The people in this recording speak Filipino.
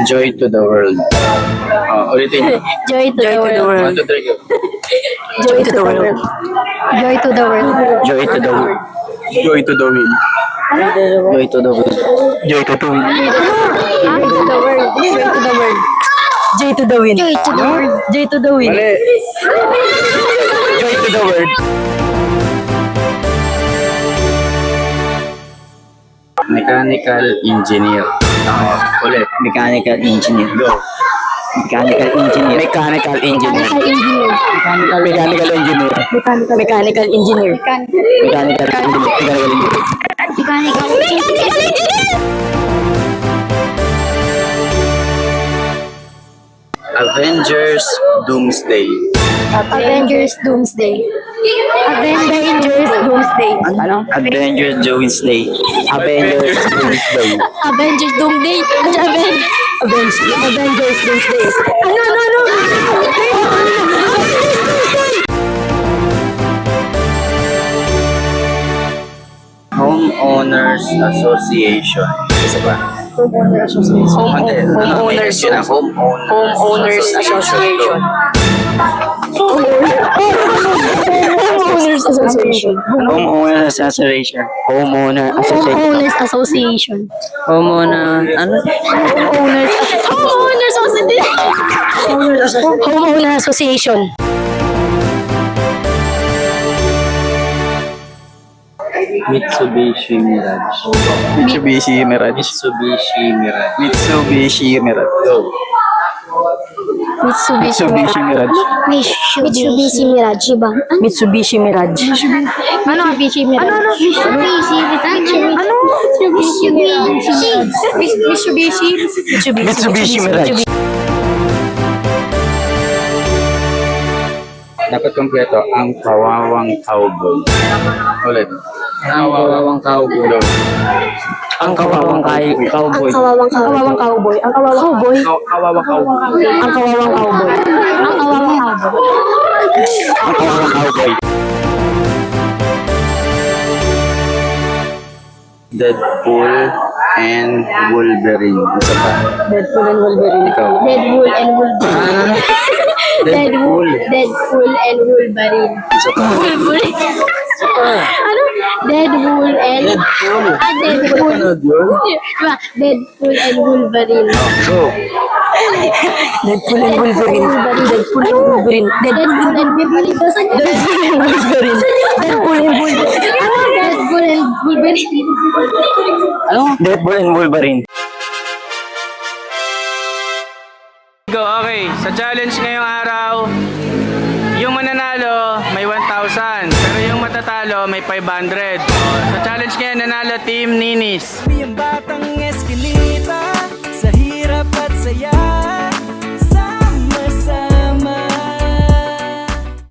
Joy to the world. Ulitin. Joy to the world. 1, 2, 3, go. Joy to the world. Joy to the world. Joy to the world. Joy to the wind. Joy to the wind. Joy to the wind. Joy to the world. Joy to the world. Joy to the wind. Joy to the world. Joy to the wind. Mali. Joy to the world. Mechanical engineer. Ulit. Mechanical engineer. Go. Mechanical engineer. Mechanical engineer. Mechanical engineer. Mechanical engineer. Mechanical engineer. Mechanical engineer. Mechanical engineer. Avengers Doomsday. Avengers Doomsday. Avengers Doomsday. Ano? Avengers Doomsday. Avengers Doomsday. Avengers Doomsday. Avengers Doomsday. Ano? Homeowners Association. Isa ba? Homeowners Association. Homeowners Association. Homeowners Association. Homeowners Association. Homeowner Association. Homeowners Association. Homeowner, ano? Homeowners Association. Mitsubishi Mirage. Mitsubishi Mirage. Mitsubishi Mirage. Mitsubishi Mirage. Go. Mitsubishi Mitsubishi Mirage. Mitsubishi Mirage ba? Mitsubishi Mirage. Ano? Mitsubishi Mirage. Ano? Mitsubishi Mirage. Ano? Mitsubishi Mirage. Dapat kompleto ang kawawang cowboy. Ulit. Ang kawawang cowboy. Go. Ang kawawang cowboy. Kawawang cowboy. Ang kawawang cowboy. Kawawang cowboy. Ang kawawang cowboy. Ang kawawang cowboy. Ang kawawang cowboy. Deadpool and Wolverine. Isa pa. Deadpool and Wolverine. Ikaw. Deadpool and Wolverine. Deadpool. Deadpool and Wolverine. Isa pa. Wolverine. Ano? Deadpool and... Deadpool. Deadpool. Ano yun? Diba? Deadpool and Wolverine. Go. Deadpool and Wolverine. Deadpool and Wolverine. Deadpool and Wolverine. Deadpool and Wolverine. Deadpool and Wolverine. Ano? Deadpool and Wolverine. Ano? Deadpool and Wolverine. Go, okay. Sa challenge ngayong araw, yung mananalo may 1,000, pero yung matatalo may 500. Sa challenge ngayon, nanalo Team Ninis. Yung batang eskinita, sa hirap at saya